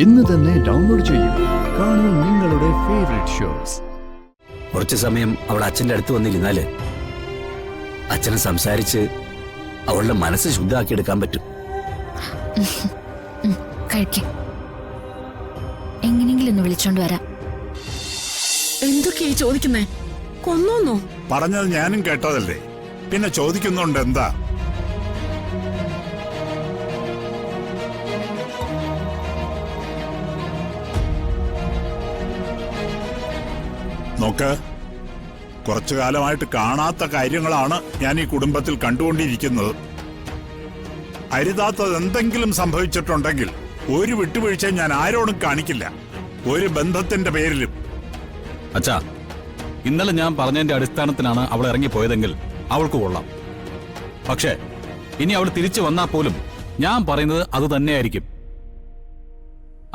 ഇന്ന് തന്നെ ഡൗൺലോഡ് ചെയ്യൂ. കാണൂ നിങ്ങളുടെ ഫേവറേറ്റ് ഷോസ്. കുറച്ചു സമയം അവൾ അച്ഛന്റെ അടുത്ത് വന്നിരുന്നാല് അച്ഛനെ സംസാരിച്ച് അവളുടെ മനസ്സ് ശുദ്ധമാക്കി എടുക്കാൻ പറ്റും. എങ്ങനെയെങ്കിലും ഒന്ന് വിളിച്ചോണ്ട് വരാം. എന്തൊക്കെയാ ചോദിക്കുന്നേ? കൊന്നോന്നോ? പറഞ്ഞത് ഞാനും കേട്ടതല്ലേ, പിന്നെ ചോദിക്കുന്നുണ്ട് എന്താ? നോക്ക്, കുറച്ചു കാലമായിട്ട് കാണാത്ത കാര്യങ്ങളാണ് ഞാൻ ഈ കുടുംബത്തിൽ കണ്ടുകൊണ്ടിരിക്കുന്നത്. അരുതാത്തത് എന്തെങ്കിലും സംഭവിച്ചിട്ടുണ്ടെങ്കിൽ ഒരു വിട്ടുവീഴ്ച ഞാൻ ആരോടും കാണിക്കില്ല, ഒരു ബന്ധത്തിന്റെ പേരിലും. അച്ഛാ, ഇന്നലെ ഞാൻ പറഞ്ഞതിന്റെ അടിസ്ഥാനത്തിലാണ് അവൾ ഇറങ്ങിപ്പോയതെങ്കിൽ അവൾക്ക് കൊള്ളാം. പക്ഷേ ഇനി അവൾ തിരിച്ചു വന്നാൽ പോലും ഞാൻ പറയുന്നത് അത് തന്നെയായിരിക്കും.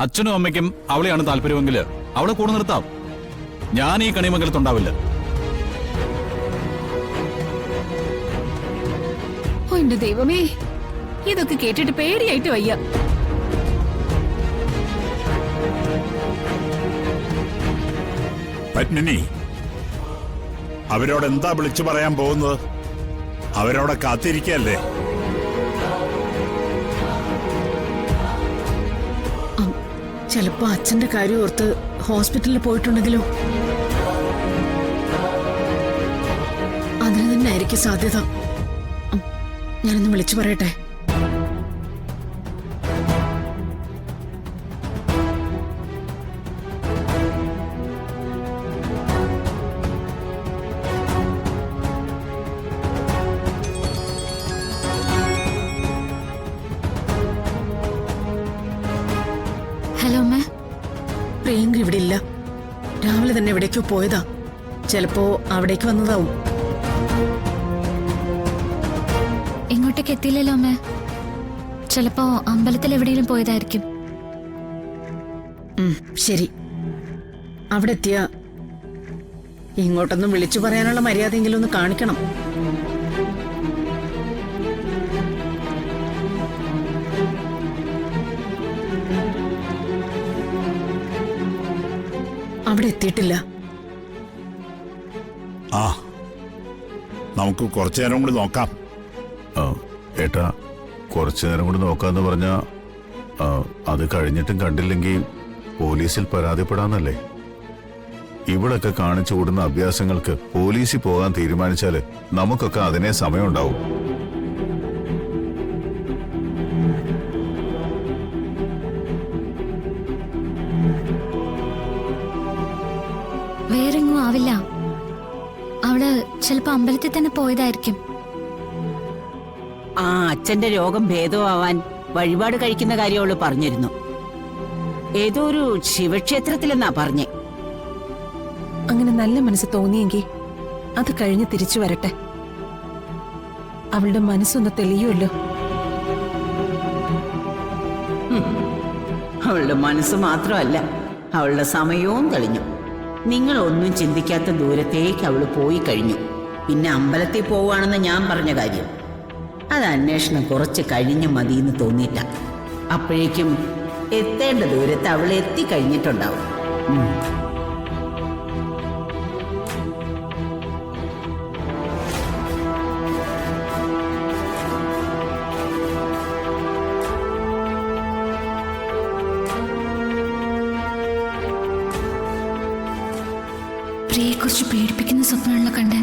അച്ഛനും അമ്മയ്ക്കും അവളെയാണ് താല്പര്യമെങ്കിൽ അവളെ കൂടെ നിർത്താം. ഞാൻ ഈ കണിമംഗലത്തുണ്ടാവില്ല. എന്റെ ദൈവമേ, ഇതൊക്കെ കേട്ടിട്ട് പേടിയായിട്ട് വയ്യ. പത്മിനി, അവരോട് എന്താ വിളിച്ചു പറയാൻ പോകുന്നത്? അവരോടെ കാത്തിരിക്കല്ലേ? ചിലപ്പോ അച്ഛന്റെ കാര്യം ഓർത്ത് ഹോസ്പിറ്റലിൽ പോയിട്ടുണ്ടെങ്കിലോ? അതിന് തന്നെ ആയിരിക്കും സാധ്യത. ഞാനൊന്ന് വിളിച്ചു പറയട്ടെ. ഹലോ അമ്മ. പ്രിയങ്ക ഇവിടെ ഇല്ല. രാവിലെ തന്നെ എവിടേക്കോ പോയതാ. ചിലപ്പോ അവിടേക്ക് വന്നതാവും. ഇങ്ങോട്ടേക്ക് എത്തിയില്ലല്ലോ അമ്മ. ചിലപ്പോ അമ്പലത്തിൽ എവിടെയെങ്കിലും പോയതായിരിക്കും. ശരി, അവിടെ എത്തിയ ഇങ്ങോട്ടൊന്നും വിളിച്ചു പറയാനുള്ള മര്യാദയെങ്കിലും ഒന്ന് കാണിക്കണം. അവിടെ എത്തിയിട്ടില്ല. ആ, നമുക്ക് കുറച്ചു നേരം കൂടി നോക്കാം. ഏട്ടാ, കുറച്ചു നേരം കൂടി നോക്കാന്ന് പറഞ്ഞാ അത് കഴിഞ്ഞിട്ടും കണ്ടില്ലെങ്കിൽ പോലീസിൽ പരാതിപ്പെടാന്നല്ലേ? ഇവിടൊക്കെ കാണിച്ചു കൂടുന്ന അഭ്യാസങ്ങൾക്ക് പോലീസിൽ പോകാൻ തീരുമാനിച്ചാല് നമുക്കൊക്കെ അതിനെ സമയമുണ്ടാവും. വേറെങ്ങും ആവില്ല. അവള് ചിലപ്പോ അമ്പലത്തിൽ തന്നെ പോയതായിരിക്കും. ആ, അച്ഛന്റെ രോഗം ഭേദമാവാൻ വഴിപാട് കഴിക്കുന്ന കാര്യം അവള് പറഞ്ഞിരുന്നു. ഏതോ ഒരു ശിവക്ഷേത്രത്തിലെന്നാ പറഞ്ഞേ. അങ്ങനെ നല്ല മനസ്സ് തോന്നിയെങ്കിൽ അത് കഴിഞ്ഞ് തിരിച്ചു വരട്ടെ. അവളുടെ മനസ്സൊന്ന് തെളിയുമല്ലോ. അവളുടെ മനസ്സ് മാത്രമല്ല, അവളുടെ സമയവും തെളിഞ്ഞു. നിങ്ങളൊന്നും ചിന്തിക്കാത്ത ദൂരത്തേക്ക് അവള് പോയി കഴിഞ്ഞു. പിന്നെ അമ്പലത്തിൽ പോവാണെന്ന് ഞാൻ പറഞ്ഞ കാര്യം, അത് അന്വേഷണം കുറച്ച് കഴിഞ്ഞ് മതിയെന്ന് തോന്നിയിട്ട. അപ്പോഴേക്കും എത്തേണ്ട ദൂരത്ത് അവൾ എത്തിക്കഴിഞ്ഞിട്ടുണ്ടാവും. പ്രിയെക്കുറിച്ച് പേടിപ്പിക്കുന്ന സ്വപ്നമുള്ള കണ്ട്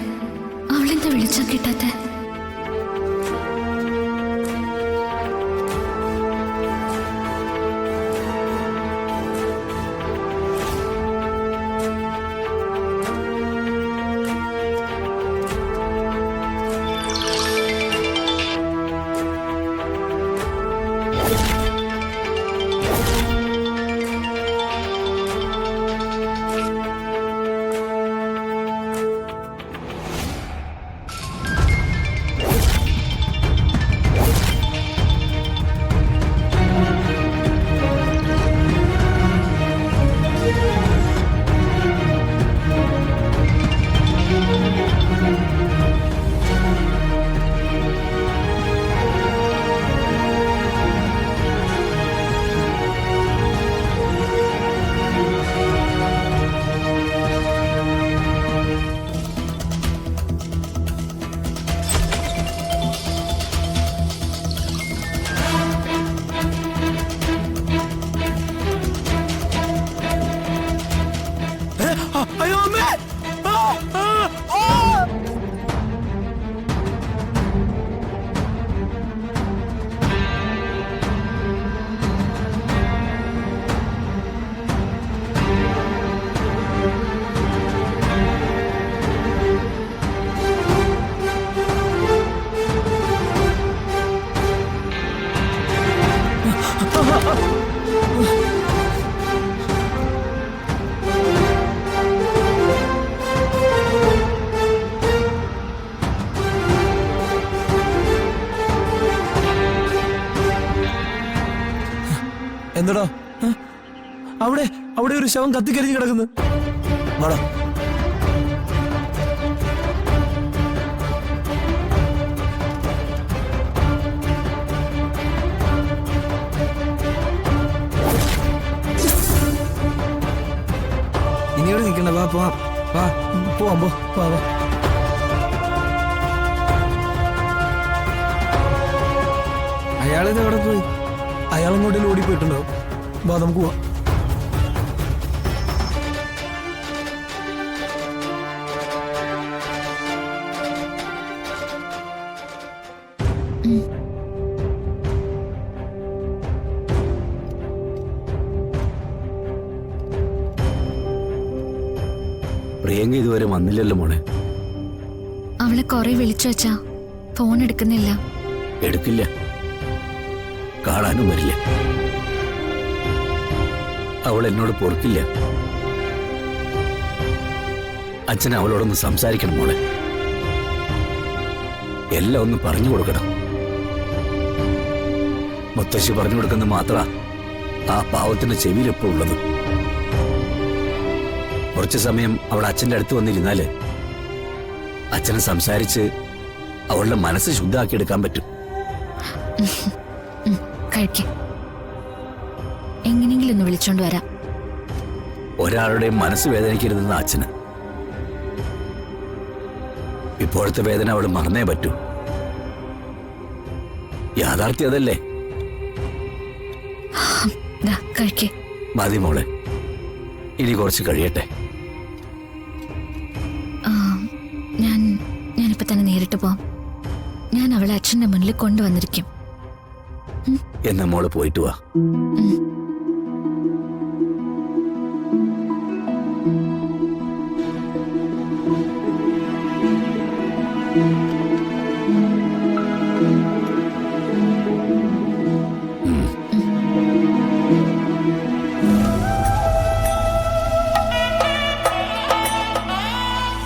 അവളെന്താ വിളിച്ചാ കിട്ടാത്ത? അവിടെ ഒരു ശവം കത്തിക്കരിഞ്ഞ് കിടക്കുന്നു. വാടാ. ഇനി ഇവിടെ നിൽക്കണ്ട, വാ പോവാം. പോവാം, വാ. അയാളിത് എവിടെ പോയി? അയാളെങ്ങോട്ടേലും ഓടിപ്പോയിട്ടുണ്ടാവും. വാ, നമുക്ക് പോവാം. പ്രിയങ്ക ഇതുവരെ വന്നില്ലല്ലോ മോളെ. അവളെ കുറെ വിളിച്ചു വെച്ചാ ഫോൺ എടുക്കുന്നില്ല. എടുക്കില്ല, കാണാനും വരില്ല. അവൾ എന്നോട് പൊറുക്കില്ല. അച്ഛൻ അവളോടൊന്ന് സംസാരിക്കണം മോളെ. എല്ലാം ഒന്ന് പറഞ്ഞു കൊടുക്കണം. മുത്തശ്ശി പറഞ്ഞു കൊടുക്കുന്നത് മാത്ര ആ പാവത്തിന്റെ ചെവിയിലെപ്പോ ഉള്ളത്. കുറച്ചു സമയം അവൾ അച്ഛന്റെ അടുത്ത് വന്നിരുന്നാല് അച്ഛനെ സംസാരിച്ച് അവളുടെ മനസ്സ് ശുദ്ധാക്കി എടുക്കാൻ പറ്റും. കഴിക്ക, എങ്ങനെയെങ്കിലും ഒന്ന് വിളിച്ചോണ്ട് വരാം. ഒരാളുടെയും മനസ്സ് വേദനിക്കരുതെന്ന് അച്ഛന്. ഇപ്പോഴത്തെ വേദന അവൾ മറന്നേ പറ്റൂ. യാഥാർത്ഥ്യം അതല്ലേ? കഴിക്കേ. മതി മോളെ, ഇനി കുറച്ച് കഴിയട്ടെ. ഞാനിപ്പോ തന്നെ നേരിട്ട് പോവാം. ഞാൻ അവളെ അച്ഛന്റെ മുന്നിൽ കൊണ്ടുവന്നിരിക്കും. എന്നാ മോള് പോയിട്ട് വാ. ഉം.